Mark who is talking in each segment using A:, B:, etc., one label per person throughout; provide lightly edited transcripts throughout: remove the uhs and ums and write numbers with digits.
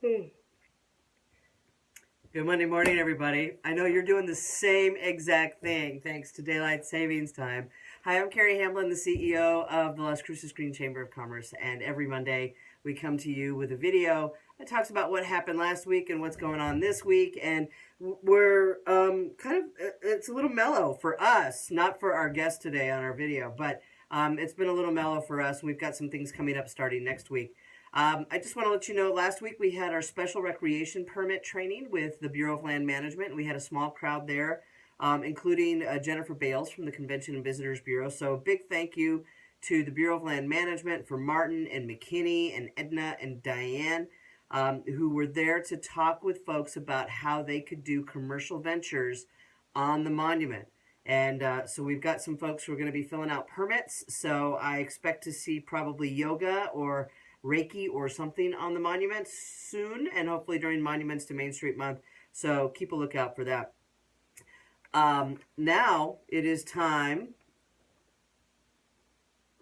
A: Good Monday morning, everybody. I know you're doing the same exact thing thanks to daylight savings time. Hi, I'm Carrie Hamblen, the CEO of the Cruces Green Chamber of Commerce, and every Monday we come to you with a video that talks about what happened last week and what's going on this week. And we're it's a little mellow for us, not for our guest today on our video, but it's been a little mellow for us. We've got some things coming up starting next week. I just want to let you know, last week we had our special recreation permit training with the Bureau of Land Management. We had a small crowd there, including Jennifer Bales from the Convention and Visitors Bureau. So a big thank you to the Bureau of Land Management for Martin and McKinney and Edna and Diane, who were there to talk with folks about how they could do commercial ventures on the monument. And so we've got some folks who are going to be filling out permits. So I expect to see probably yoga or Reiki or something on the monument soon, and hopefully during Monuments to Main Street Month. So keep a lookout for that. Now it is time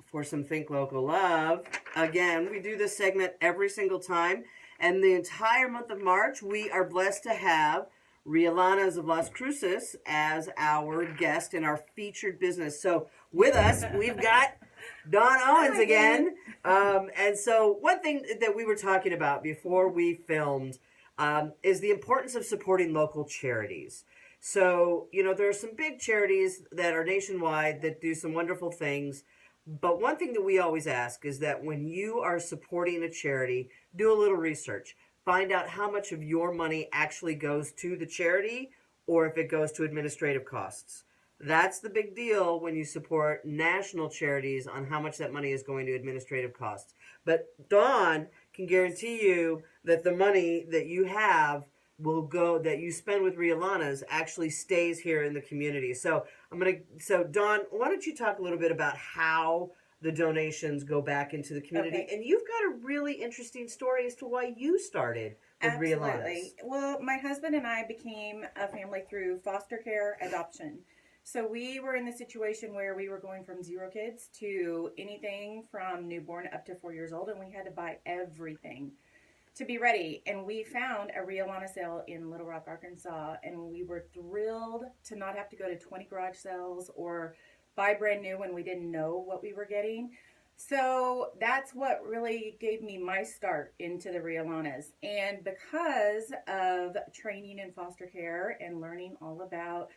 A: for some Think Local Love. Again, we do this segment every single time, and the entire month of March, we are blessed to have Rhea of Las Cruces as our guest in our featured business. So with us, we've got Dawn Owens again. And so one thing that we were talking about before we filmed is the importance of supporting local charities. So, there are some big charities that are nationwide that do some wonderful things. But one thing that we always ask is that when you are supporting a charity, do a little research. Find out how much of your money actually goes to the charity or if it goes to administrative costs. That's the big deal when you support national charities on how much that money is going to administrative costs. But Dawn can guarantee you that the money that you have that you spend with Rhea actually stays here in the community. So Dawn, why don't you talk a little bit about how the donations go back into the community? Okay. And you've got a really interesting story as to why you started with Rhea.
B: Absolutely. Well, my husband and I became a family through foster care adoption. So we were in the situation where we were going from 0 kids to anything from newborn up to 4 years old, and we had to buy everything to be ready. And we found a Rhea sale in Little Rock, Arkansas, and we were thrilled to not have to go to 20 garage sales or buy brand new when we didn't know what we were getting. So that's what really gave me my start into the Rhea And because of training in foster care and learning all about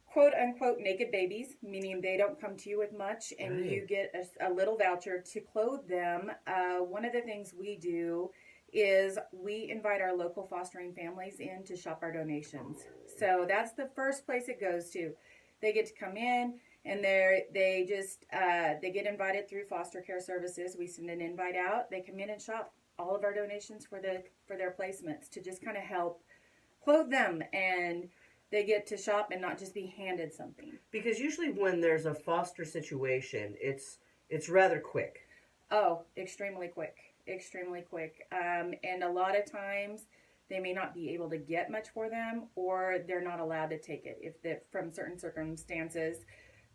B: quote unquote naked babies, meaning they don't come to you with much and right. You get a little voucher to clothe them. One of the things we do is we invite our local fostering families in to shop our donations. So that's the first place it goes to. They get to come in and they get invited through foster care services. We send an invite out. They come in and shop all of our donations for their placements to just kind of help clothe them, and they get to shop and not just be handed something.
A: Because usually when there's a foster situation, it's rather quick.
B: Oh, extremely quick. Extremely quick. And a lot of times they may not be able to get much for them, or they're not allowed to take it. From certain circumstances,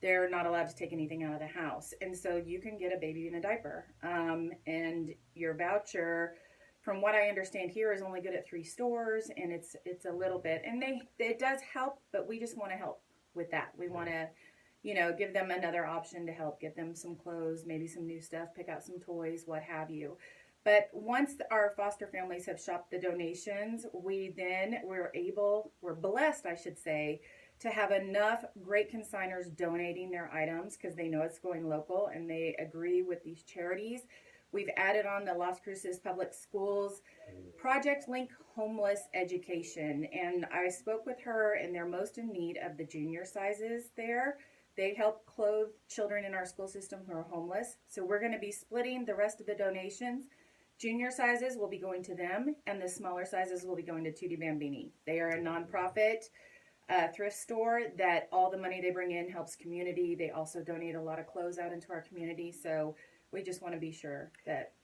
B: they're not allowed to take anything out of the house. And so you can get a baby in a diaper. And your voucher, from what I understand here, is only good at 3 stores, and it's a little bit. And it does help, but we just want to help with that. We want to, give them another option to help get them some clothes, maybe some new stuff, pick out some toys, what have you. But once our foster families have shopped the donations, we're blessed, I should say, to have enough great consigners donating their items because they know it's going local and they agree with these charities. We've added on the Las Cruces Public Schools Project Link Homeless Education, and I spoke with her, and they're most in need of the junior sizes there. They help clothe children in our school system who are homeless. So we're going to be splitting the rest of the donations. Junior sizes will be going to them, and the smaller sizes will be going to Tutti Bambini. They are a nonprofit thrift store that all the money they bring in helps community. They also donate a lot of clothes out into our community. So we just want to be sure that...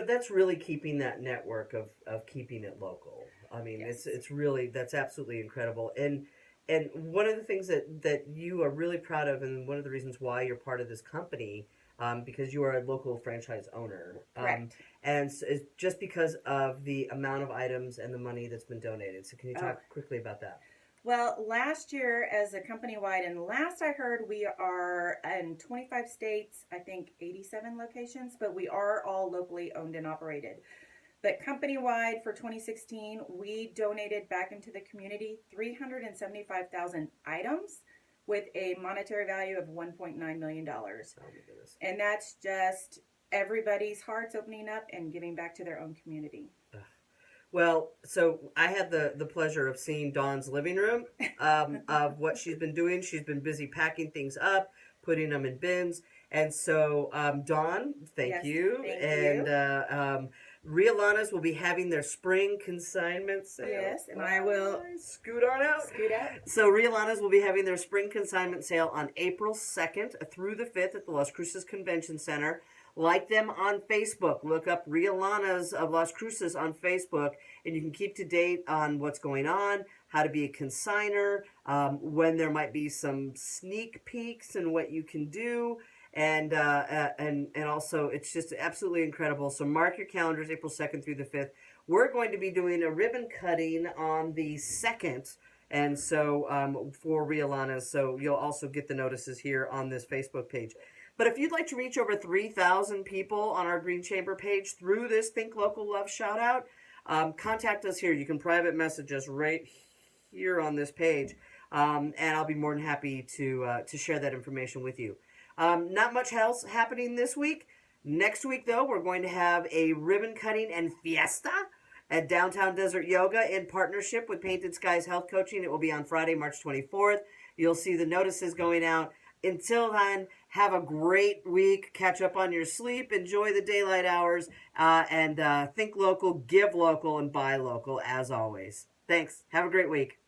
A: that's really keeping that network of keeping it local. I mean, yes. It's really, that's absolutely incredible. And and one of the things that you are really proud of, and one of the reasons why you're part of this company, because you are a local franchise owner.
B: Correct.
A: And it's just because of the amount of items and the money that's been donated. So can you talk quickly about that?
B: Well, last year as a company-wide, and last I heard we are in 25 states, I think 87 locations, but we are all locally owned and operated. But company-wide for 2016, we donated back into the community 375,000 items with a monetary value of $1.9 million.
A: Oh, my goodness.
B: And that's just everybody's hearts opening up and giving back to their own community.
A: Well, so I had the pleasure of seeing Dawn's living room of what she's been doing. She's been busy packing things up, putting them in bins. And so, Dawn, thank you.
B: Thank you.
A: Rhea Lana's will be having their spring consignment sale.
B: Yes, and I will
A: scoot on out.
B: Scoot out.
A: So Rhea Lana's will be having their spring consignment sale on April 2nd through the 5th at the Las Cruces Convention Center. Like them on Facebook. Look up Rhea Lana's of Las Cruces on Facebook, and you can keep to date on what's going on, how to be a consigner, when there might be some sneak peeks and what you can do. And also, it's just absolutely incredible. So mark your calendars, April 2nd through the 5th. We're going to be doing a ribbon cutting on the 2nd, and so for Rhea Lana's. So you'll also get the notices here on this Facebook page. But if you'd like to reach over 3,000 people on our Green Chamber page through this Think Local Love shout out, contact us here. You can private message us right here on this page, and I'll be more than happy to share that information with you. Not much else happening this week. Next week, though, we're going to have a ribbon cutting and fiesta at Downtown Desert Yoga in partnership with Painted Skies Health Coaching. It will be on Friday, March 24th. You'll see the notices going out. Until then, have a great week. Catch up on your sleep. Enjoy the daylight hours. And think local, give local, and buy local as always. Thanks. Have a great week.